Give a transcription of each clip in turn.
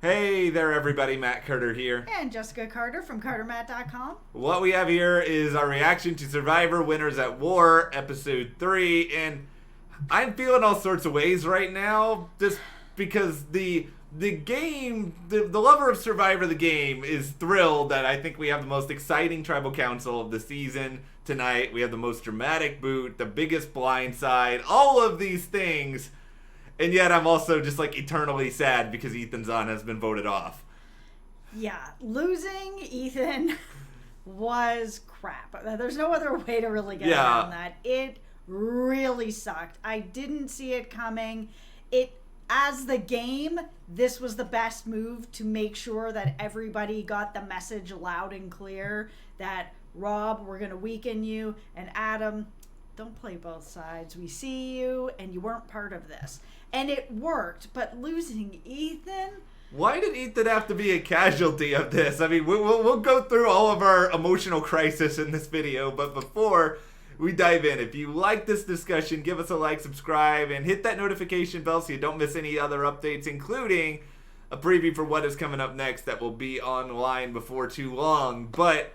Hey there, everybody. Matt Carter here. And Jessica Carter from CARTERMATT.com. What we have here is our reaction to Survivor Winners at War, Episode 3. And I'm feeling all sorts of ways right now just because the game, the lover of Survivor the game is thrilled that I think we have the most exciting tribal council of the season tonight. We have the most dramatic boot, the biggest blindside, all of these things. And yet I'm also just like eternally sad because Ethan Zahn has been voted off. Yeah, losing Ethan was crap. There's no other way to really get around that. It really sucked. I didn't see it coming. As the game, this was the best move to make sure that everybody got the message loud and clear that Rob, we're going to weaken you, and Adam, don't play both sides. We see you, and you weren't part of this. And it worked, but losing Ethan... Why did Ethan have to be a casualty of this? I mean, we'll go through all of our emotional crisis in this video, but before we dive in, if you like this discussion, give us a like, subscribe, and hit that notification bell so you don't miss any other updates, including a preview for what is coming up next that will be online before too long. But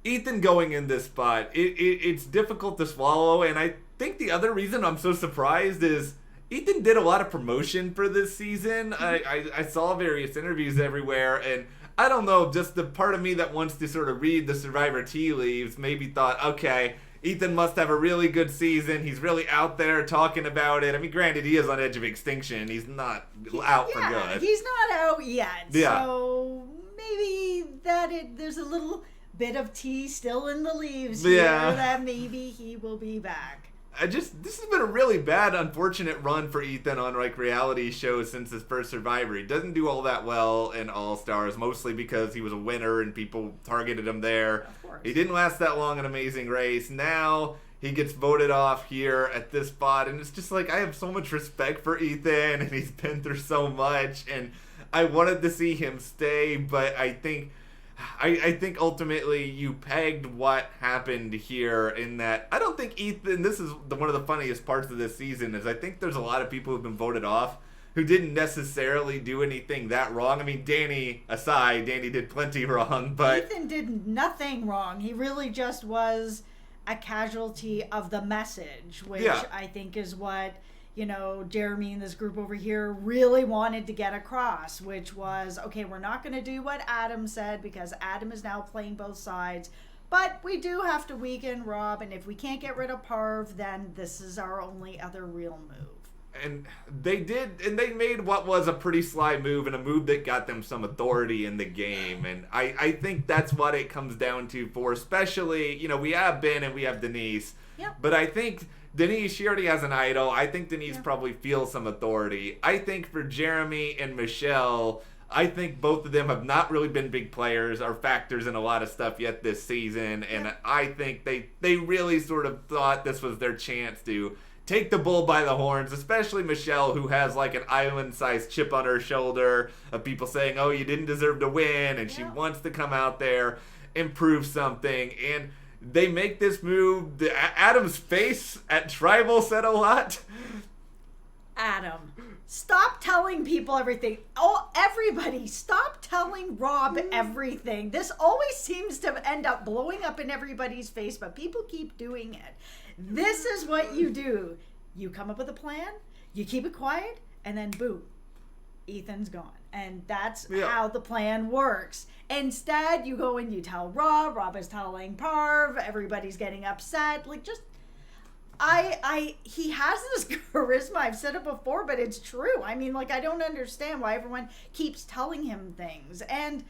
Ethan going in this spot, it's difficult to swallow, and I think the other reason I'm so surprised is Ethan did a lot of promotion for this season. I saw various interviews everywhere, and I don't know, just the part of me that wants to sort of read the Survivor tea leaves maybe thought, okay, Ethan must have a really good season. He's really out there talking about it. I mean, granted, he is on edge of extinction. He's not out for good. He's not out yet. Yeah. So maybe there's a little bit of tea still in the leaves here that maybe he will be back. This has been a really bad, unfortunate run for Ethan on like reality shows since his first Survivor. He doesn't do all that well in All Stars, mostly because he was a winner and people targeted him there. Of course. He didn't last that long in Amazing Race. Now he gets voted off here at this spot, and it's just like I have so much respect for Ethan, and he's been through so much, and I wanted to see him stay, but I think ultimately you pegged what happened here in that I don't think Ethan, this is one of the funniest parts of this season, is I think there's a lot of people who've been voted off who didn't necessarily do anything that wrong. I mean, Danny aside, Danny did plenty wrong, but Ethan did nothing wrong. He really just was a casualty of the message, which I think is what, Jeremy and this group over here really wanted to get across, which was, okay, we're not going to do what Adam said because Adam is now playing both sides, but we do have to weaken Rob, and if we can't get rid of Parv, then this is our only other real move. And they did, and they made what was a pretty sly move, and a move that got them some authority in the game. And I think that's what it comes down to for, especially, we have Ben and we have Denise. Yep. But I think Denise, she already has an idol. I think Denise probably feels some authority. I think for Jeremy and Michelle, I think both of them have not really been big players or factors in a lot of stuff yet this season. And I think they really sort of thought this was their chance to take the bull by the horns, especially Michelle, who has like an island-sized chip on her shoulder of people saying, oh, you didn't deserve to win, and she wants to come out there and prove something. And they make this move. Adam's face at Tribal said a lot. Adam, stop telling people everything. Oh, everybody, stop telling Rob everything. This always seems to end up blowing up in everybody's face, but people keep doing it. This is what you do. You come up with a plan, you keep it quiet, and then boom, Ethan's gone. And that's how the plan works. Instead, you go and you tell Rob is telling Parv, everybody's getting upset. Like, just, he has this charisma. I've said it before, but it's true. I mean, like, I don't understand why everyone keeps telling him things. And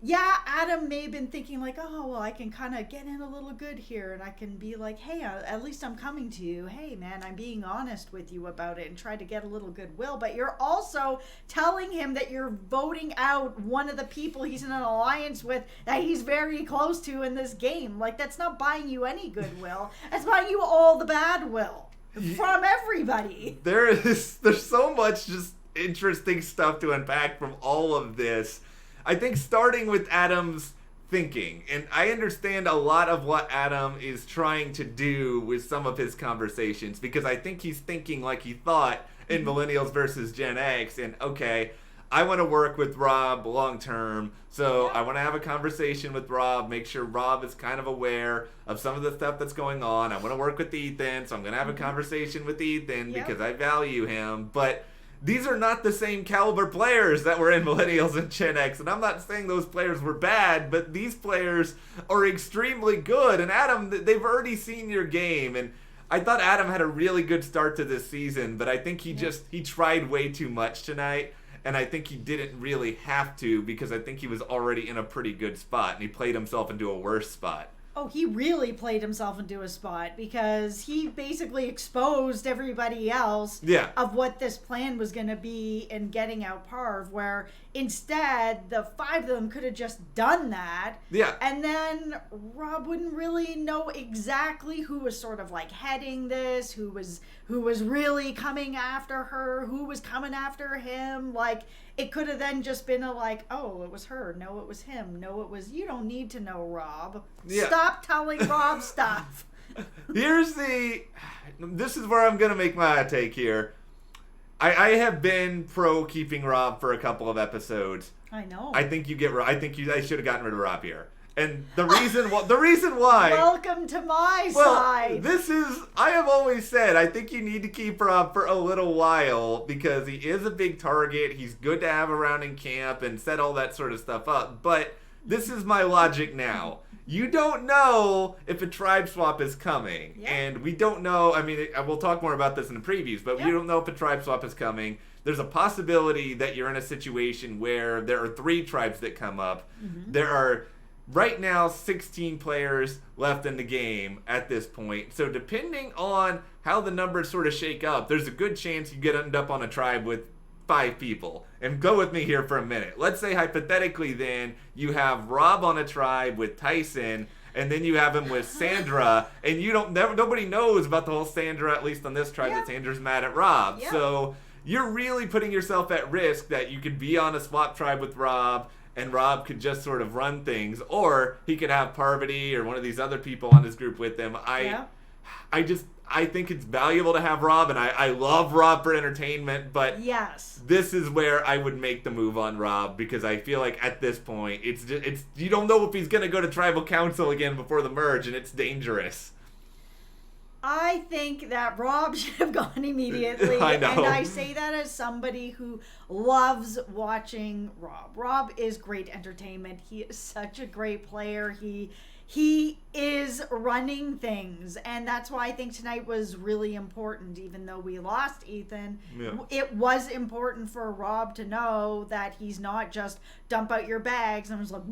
yeah, Adam may have been thinking like, oh, well, I can kind of get in a little good here, and I can be like, hey, at least I'm coming to you. Hey, man, I'm being honest with you about it and try to get a little goodwill. But you're also telling him that you're voting out one of the people he's in an alliance with that he's very close to in this game. Like, that's not buying you any goodwill. That's buying you all the bad will from everybody. There's so much just interesting stuff to unpack from all of this. I think starting with Adam's thinking, and I understand a lot of what Adam is trying to do with some of his conversations, because I think he's thinking like he thought in Millennials versus Gen X, and okay, I want to work with Rob long term. So Yeah. I want to have a conversation with Rob, make sure Rob is kind of aware of some of the stuff that's going on. I want to work with Ethan, so I'm going to have a conversation with Ethan Yep. because I value him. But these are not the same caliber players that were in Millennials and Gen X. And I'm not saying those players were bad, but these players are extremely good. And Adam, they've already seen your game. And I thought Adam had a really good start to this season, but I think he tried way too much tonight. And I think he didn't really have to because I think he was already in a pretty good spot. And he played himself into a worse spot. Oh, he really played himself into a spot because he basically exposed everybody else of what this plan was going to be in getting out Parv, where instead the 5 of them could have just done that. Yeah. And then Rob wouldn't really know exactly who was sort of like heading this, who was really coming after her, who was coming after him. Like, it could have then just been a like, oh, it was her. No, it was him. No, it was, you don't need to know Rob. Yeah. Stop telling Rob stuff. This is where I'm going to make my take here. I have been pro keeping Rob for a couple of episodes. I know. I think I should have gotten rid of Rob here. And the reason why Welcome to my side. I have always said, I think you need to keep Rob for a little while because he is a big target. He's good to have around in camp and set all that sort of stuff up. But this is my logic now. You don't know if a tribe swap is coming. Yeah. And we don't know, I mean, we'll talk more about this in the previews, but Yeah. we don't know if a tribe swap is coming. There's a possibility that you're in a situation where there are 3 tribes that come up. Mm-hmm. There are right now 16 players left in the game at this point. So depending on how the numbers sort of shake up, there's a good chance you end up on a tribe with 5 people. And go with me here for a minute. Let's say hypothetically then you have Rob on a tribe with Tyson, and then you have him with Sandra, and nobody knows about the whole Sandra, at least on this tribe, that Sandra's mad at Rob. Yeah. So you're really putting yourself at risk that you could be on a swap tribe with Rob, and Rob could just sort of run things, or he could have Parvati or one of these other people on his group with him. I think it's valuable to have Rob, and I love Rob for entertainment, but yes, this is where I would make the move on Rob because I feel like at this point it's you don't know if he's gonna go to tribal council again before the merge, and it's dangerous. I think that Rob should have gone immediately. I know. And I say that as somebody who loves watching Rob. Rob is great entertainment. He is such a great player. He is running things, and that's why I think tonight was really important. Even though we lost Ethan, it was important for Rob to know that he's not just dump out your bags and was like,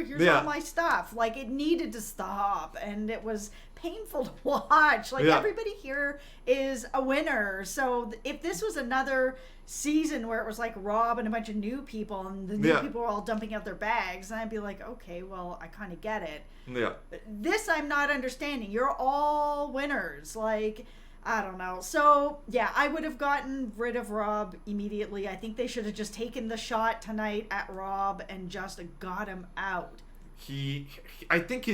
here's all my stuff. Like, it needed to stop, and it was painful to watch. Like, everybody here is a winner. So if this was another season where it was like Rob and a bunch of new people, and the new people were all dumping out their bags, and I'd be like, okay, well, I kind of get it. Yeah. This I'm not understanding. You're all winners. Like, I don't know. So, yeah, I would have gotten rid of Rob immediately. I think they should have just taken the shot tonight at Rob and just got him out. I think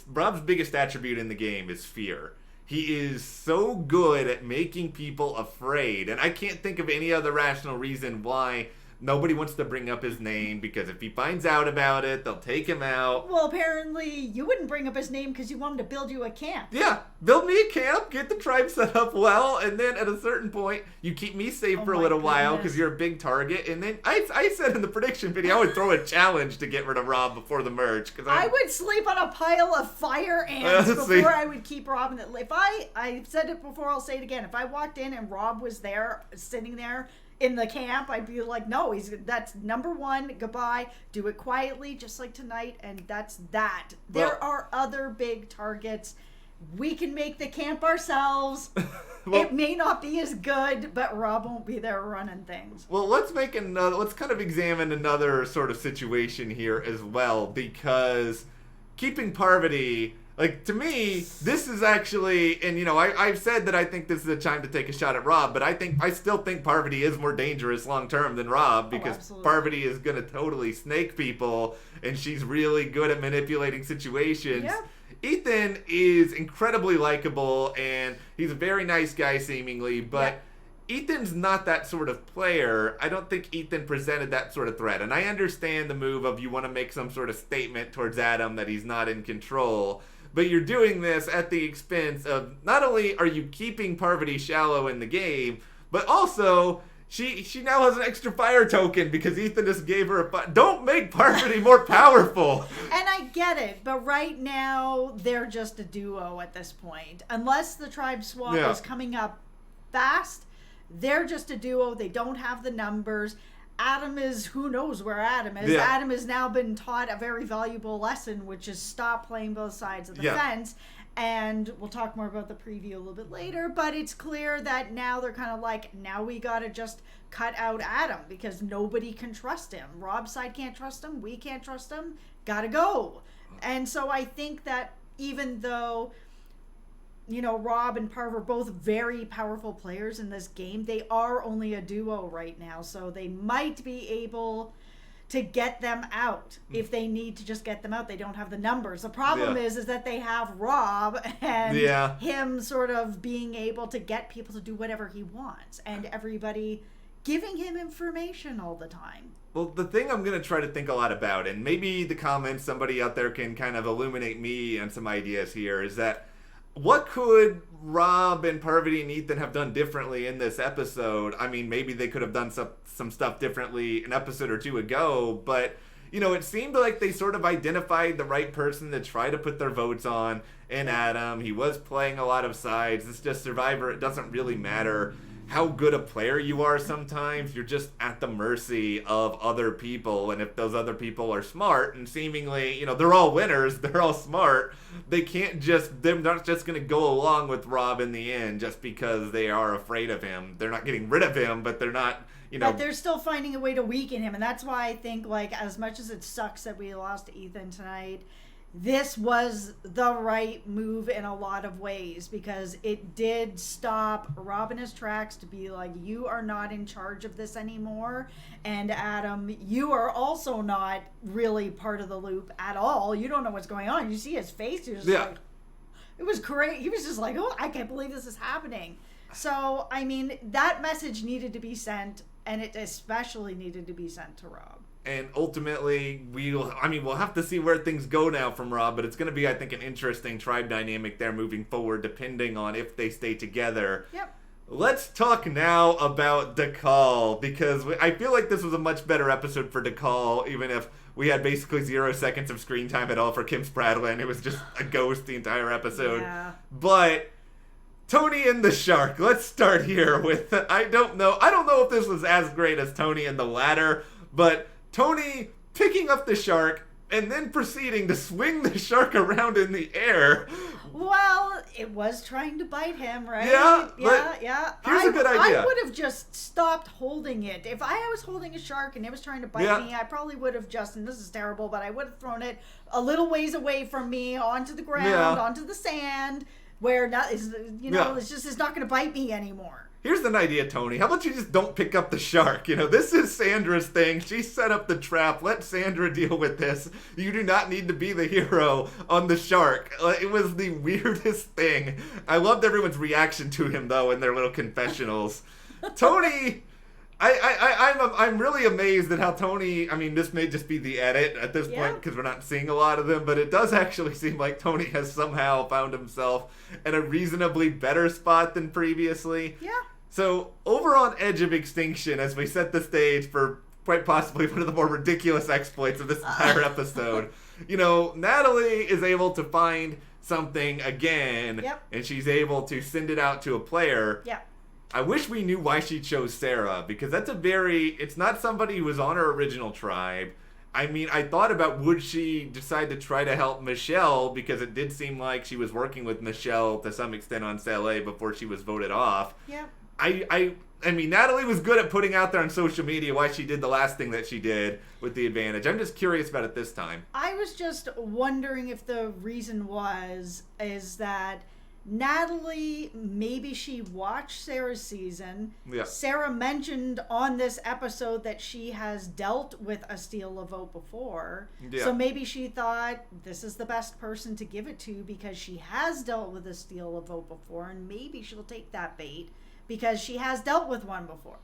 Rob's biggest attribute in the game is fear. He is so good at making people afraid, and I can't think of any other rational reason why nobody wants to bring up his name, because if he finds out about it, they'll take him out. Well, apparently you wouldn't bring up his name because you want him to build you a camp. Yeah, build me a camp, get the tribe set up well, and then at a certain point, you keep me safe for a little while because you're a big target. And then I said in the prediction video, I would throw a challenge to get rid of Rob before the merge. I would sleep on a pile of fire ants before I would keep Rob in the... If I said it before, I'll say it again. If I walked in and Rob was there, sitting there in the camp, I'd be like, no, that's number 1, goodbye, do it quietly, just like tonight, and that's that. There are other big targets. We can make the camp ourselves. It may not be as good, but Rob won't be there running things. Well, let's kind of examine another sort of situation here as well, because keeping Parvati, like, to me, this is actually, and I've said that I think this is a time to take a shot at Rob, but I still think Parvati is more dangerous long term than Rob, because Parvati is going to totally snake people, and she's really good at manipulating situations. Yep. Ethan is incredibly likable, and he's a very nice guy seemingly, but Ethan's not that sort of player. I don't think Ethan presented that sort of threat. And I understand the move of you want to make some sort of statement towards Adam that he's not in control. But you're doing this at the expense of not only are you keeping Parvati shallow in the game, but also she now has an extra fire token because Ethan just gave her a fire. Don't make Parvati more powerful. And I get it, but right now they're just a duo at this point. Unless the tribe swap is coming up fast, they're just a duo. They don't have the numbers. Adam is, who knows where Adam is. Yeah. Adam has now been taught a very valuable lesson, which is stop playing both sides of the fence. And we'll talk more about the preview a little bit later, but it's clear that now they're kind of like, now we got to just cut out Adam because nobody can trust him. Rob's side can't trust him. We can't trust him. Gotta go. And so I think that even though, you know, Rob and Parv are both very powerful players in this game, they are only a duo right now. So they might be able to get them out if they need to just get them out. They don't have the numbers. The problem is that they have Rob and him sort of being able to get people to do whatever he wants and everybody giving him information all the time. Well, the thing I'm going to try to think a lot about, and maybe the comments, somebody out there can kind of illuminate me on some ideas here, is that what could Rob and Parvati and Ethan have done differently in this episode? I mean, maybe they could have done some stuff differently an episode or two ago, but, you know, it seemed like they sort of identified the right person to try to put their votes on in Adam. He was playing a lot of sides. It's just Survivor. It doesn't really matter how good a player you are sometimes. You're just at the mercy of other people, and if those other people are smart and seemingly, you know, they're all winners, they're all smart, they're not just going to go along with Rob in the end just because they are afraid of him. They're not getting rid of him, but they're not, you know. But they're still finding a way to weaken him, and that's why I think, like, as much as it sucks that we lost Ethan tonight, this was the right move in a lot of ways because it did stop Rob in his tracks to be like, you are not in charge of this anymore. And Adam, you are also not really part of the loop at all. You don't know what's going on. You see his face. You're just like, it was great. He was just like, oh, I can't believe this is happening. So, I mean, that message needed to be sent, and it especially needed to be sent to Rob. And ultimately, we'll have to see where things go now from Rob, but it's going to be, I think, an interesting tribe dynamic there moving forward, depending on if they stay together. Yep. Let's talk now about DAKAL, because I feel like this was a much better episode for DAKAL, even if we had basically 0 seconds of screen time at all for Kim Spradlin. It was just a ghost the entire episode. Yeah. But Tony and the shark. Let's start here with, I don't know if this was as great as Tony and the ladder, but Tony picking up the shark and then proceeding to swing the shark around in the air. Well, it was trying to bite him, right? Yeah. Here's a good idea. I would have just stopped holding it. If I was holding a shark and it was trying to bite me, I probably would have just, and this is terrible, but I would have thrown it a little ways away from me onto the ground, onto the sand, where it's not going to bite me anymore. Here's an idea, Tony. How about you just don't pick up the shark? You know, this is Sandra's thing. She set up the trap. Let Sandra deal with this. You do not need to be the hero on the shark. It was the weirdest thing. I loved everyone's reaction to him, though, in their little confessionals. Tony, I'm really amazed at how Tony, I mean, this may just be the edit at this point because we're not seeing a lot of them, but it does actually seem like Tony has somehow found himself in a reasonably better spot than previously. Yeah. So, over on Edge of Extinction, as we set the stage for quite possibly one of the more ridiculous exploits of this entire episode, you know, Natalie is able to find something again, and she's able to send it out to a player. Yep. I wish we knew why she chose Sarah, because it's not somebody who was on her original tribe. I mean, I thought about, would she decide to try to help Michelle, because it did seem like she was working with Michelle to some extent on SELE before she was voted off. Yeah. I mean, Natalie was good at putting out there on social media why she did the last thing that she did with the advantage. I'm just curious about it this time. I was just wondering if the reason is that Natalie, maybe she watched Sarah's season. Yeah. Sarah mentioned on this episode that she has dealt with a Steele vote before. Yeah. So maybe she thought this is the best person to give it to because she has dealt with a Steele vote before, and maybe she'll take that bait. because she has dealt with one before.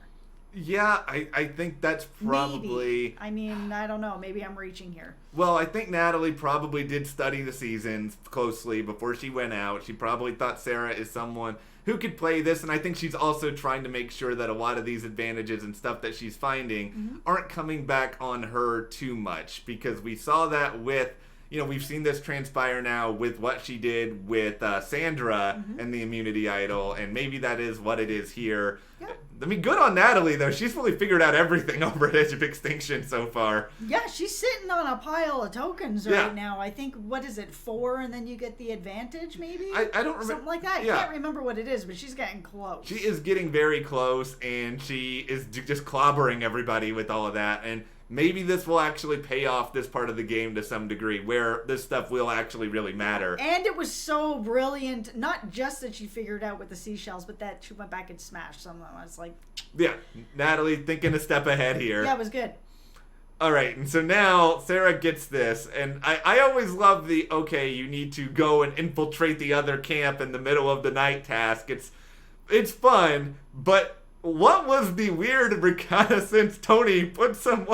Yeah, I think that's probably... Maybe. I mean, I don't know. Maybe I'm reaching here. Well, I think Natalie probably did study the seasons closely before she went out. She probably thought Sarah is someone who could play this, and I think she's also trying to make sure that a lot of these advantages and stuff that she's finding aren't coming back on her too much, because we saw that with... we've seen this transpire now with what she did with Sandra and the immunity idol, and maybe that is what it is here. Yep. I mean, good on Natalie, though. She's really figured out everything over at Edge of Extinction so far. Yeah, she's sitting on a pile of tokens right now. I think, what is it, 4, and then you get the advantage, maybe? I don't remember. Something like that. I can't remember what it is, but she's getting close. She is getting very close, and she is just clobbering everybody with all of that, and... maybe this will actually pay off this part of the game to some degree, where this stuff will actually really matter. And it was so brilliant, not just that she figured out with the seashells, but that she went back and smashed some of them. I was like... yeah, Natalie thinking a step ahead here. Yeah, it was good. All right, and so now Sarah gets this, and I always love the, okay, you need to go and infiltrate the other camp in the middle of the night task. It's fun, but... what was the weird reconnaissance? Tony put some,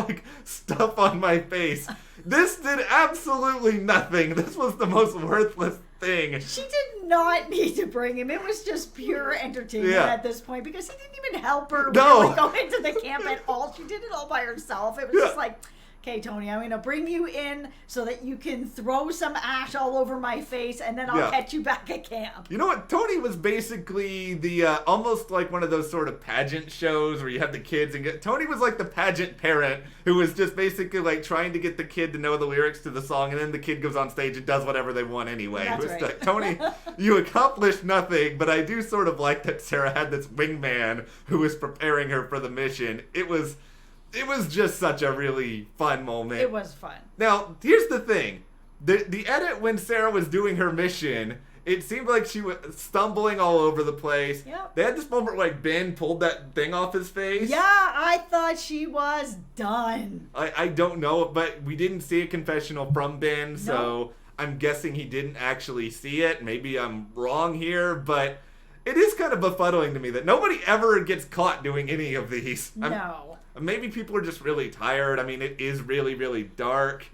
stuff on my face. This did absolutely nothing. This was the most worthless thing. She did not need to bring him. It was just pure entertainment at this point, because he didn't even help her really go into the camp at all. She did it all by herself. It was just like... okay, Tony, I'm going to bring you in so that you can throw some ash all over my face, and then I'll catch you back at camp. You know what? Tony was basically the, almost like one of those sort of pageant shows where you have the kids and Tony was like the pageant parent who was just basically trying to get the kid to know the lyrics to the song, and then the kid goes on stage and does whatever they want anyway. That's it was right. Tony, you accomplished nothing, but I do sort of like that Sarah had this wingman who was preparing her for the mission. It was just such a really fun moment. It was fun. Now, here's the thing. The edit when Sarah was doing her mission, it seemed like she was stumbling all over the place. Yep. They had this moment where Ben pulled that thing off his face. Yeah, I thought she was done. I don't know, but we didn't see a confessional from Ben, so I'm guessing he didn't actually see it. Maybe I'm wrong here, but it is kind of befuddling to me that nobody ever gets caught doing any of these. No. Maybe people are just really tired. I mean, it is really, really dark.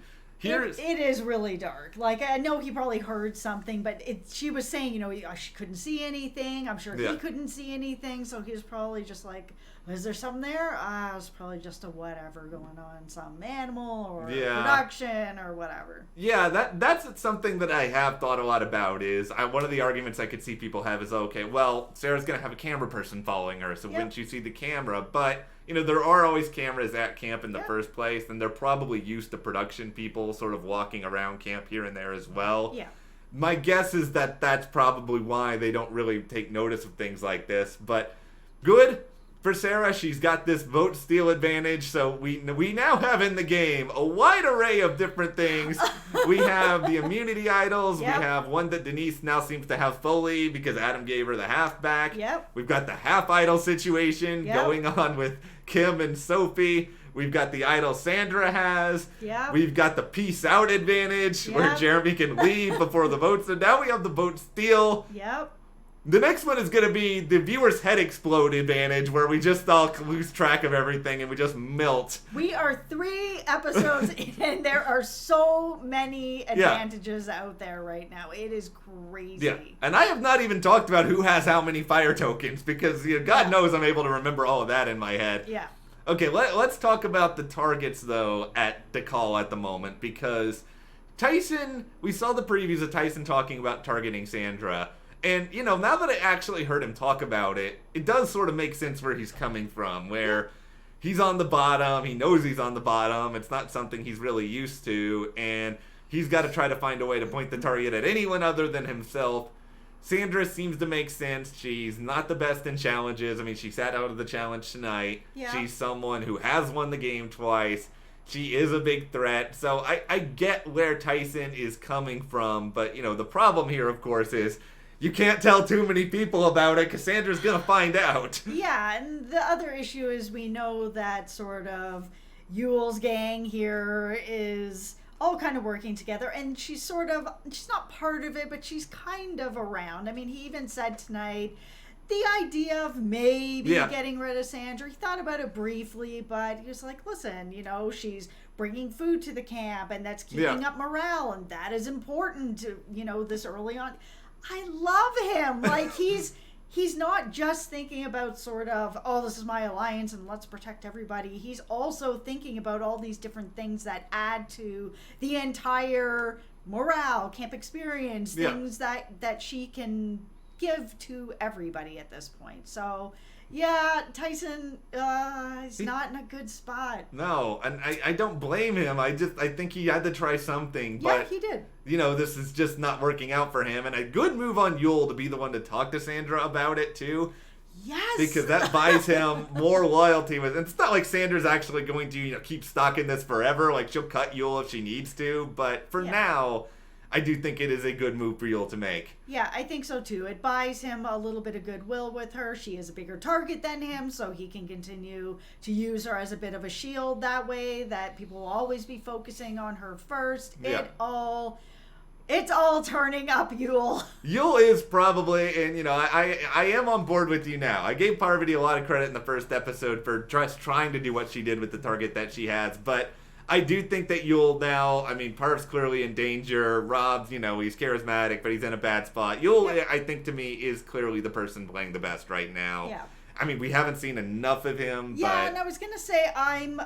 It is really dark. I know he probably heard something, but she was saying, she couldn't see anything. I'm sure he couldn't see anything, so he was probably just like, is there something there? It was probably just a whatever going on, some animal or production or whatever. Yeah, that's something that I have thought a lot about is, one of the arguments I could see people have is, okay, well, Sarah's going to have a camera person following her, so wouldn't you see the camera? But... there are always cameras at camp in the first place, and they're probably used to production people sort of walking around camp here and there as well. Yeah. My guess is that that's probably why they don't really take notice of things like this. But good for Sarah. She's got this vote steal advantage, so we now have in the game a wide array of different things. We have the immunity idols. Yep. We have one that Denise now seems to have fully because Adam gave her the half back. Yep. We've got the half idol situation going on with Kim and Sophie. We've got the idol Sandra has. Yep. We've got the peace out advantage where Jeremy can leave before the votes. So now we have the vote steal. Yep. The next one is going to be the viewer's head explode advantage, where we just all lose track of everything and we just melt. We are 3 episodes in, and there are so many advantages out there right now. It is crazy. Yeah, and I have not even talked about who has how many fire tokens, because God knows I'm able to remember all of that in my head. Yeah. Okay, let's talk about the targets, though, at DAKAL at the moment, because Tyson, we saw the previews of Tyson talking about targeting Sandra. And, now that I actually heard him talk about it, it does sort of make sense where he's coming from, where he's on the bottom, he knows he's on the bottom, it's not something he's really used to, and he's got to try to find a way to point the target at anyone other than himself. Sandra seems to make sense. She's not the best in challenges. I mean, she sat out of the challenge tonight. Yeah. She's someone who has won the game twice. She is a big threat. So I get where Tyson is coming from, but, the problem here, of course, is... you can't tell too many people about it, because Sandra's going to find out. Yeah, and the other issue is we know that sort of Yule's gang here is all kind of working together, and she's not part of it, but she's kind of around. I mean, he even said tonight the idea of maybe Yeah. getting rid of Sandra. He thought about it briefly, but he was like, listen, she's bringing food to the camp, and that's keeping up morale, and that is important to, this early on. I love him. Like, he's not just thinking about sort of, oh, this is my alliance and let's protect everybody. He's also thinking about all these different things that add to the entire morale, camp experience, things that she can give to everybody at this point. So yeah, Tyson is not in a good spot. No, and I don't blame him. I think he had to try something. Yeah, but, he did. This is just not working out for him. And a good move on Yul to be the one to talk to Sandra about it too. Yes. Because that buys him more loyalty. It's not like Sandra's actually going to keep stocking this forever. Like, she'll cut Yul if she needs to. But for now, I do think it is a good move for Yul to make. Yeah, I think so too. It buys him a little bit of goodwill with her. She is a bigger target than him, so he can continue to use her as a bit of a shield that way, that people will always be focusing on her first. Yeah. It's all turning up, Yul. Yul is probably, and I am on board with you now. I gave Parvati a lot of credit in the first episode for just trying to do what she did with the target that she has, but I do think that Yul now, Parv's clearly in danger. Rob's, he's charismatic, but he's in a bad spot. Yul, I think, to me, is clearly the person playing the best right now. Yeah. We haven't seen enough of him. Yeah, but... and I was gonna say I'm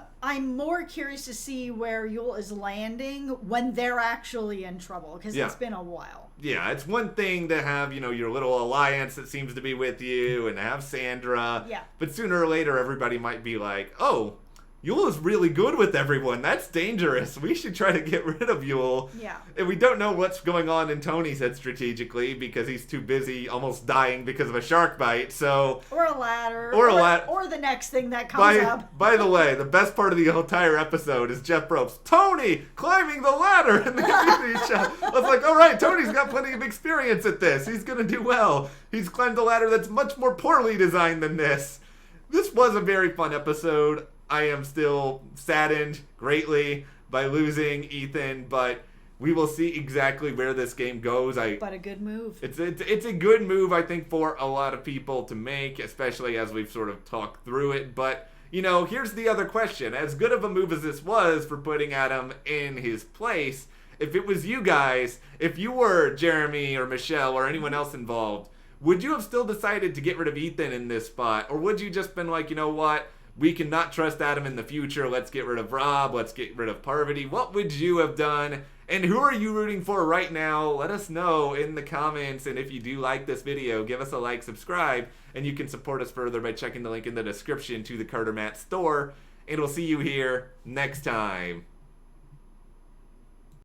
more curious to see where Yul is landing when they're actually in trouble, because it's been a while. Yeah, it's one thing to have, your little alliance that seems to be with you and to have Sandra. Yeah. But sooner or later, everybody might be like, oh, Yul is really good with everyone. That's dangerous. We should try to get rid of Yul. Yeah. And we don't know what's going on in Tony's head strategically because he's too busy almost dying because of a shark bite. So or a ladder. Or the next thing that comes up. By the way, the best part of the entire episode is Jeff Probst, Tony climbing the ladder in the community shop. I was like, all right, Tony's got plenty of experience at this. He's going to do well. He's climbed a ladder that's much more poorly designed than this. This was a very fun episode. I am still saddened greatly by losing Ethan, but we will see exactly where this game goes. But a good move. It's a good move, I think, for a lot of people to make, especially as we've sort of talked through it. But, here's the other question. As good of a move as this was for putting Adam in his place, if it was you guys, if you were Jeremy or Michelle or anyone else involved, would you have still decided to get rid of Ethan in this spot? Or would you just been like, you know what? We cannot trust Adam in the future. Let's get rid of Rob. Let's get rid of Parvati. What would you have done? And who are you rooting for right now? Let us know in the comments. And if you do like this video, give us a like, subscribe, and you can support us further by checking the link in the description to the CARTERMATT store. And we'll see you here next time.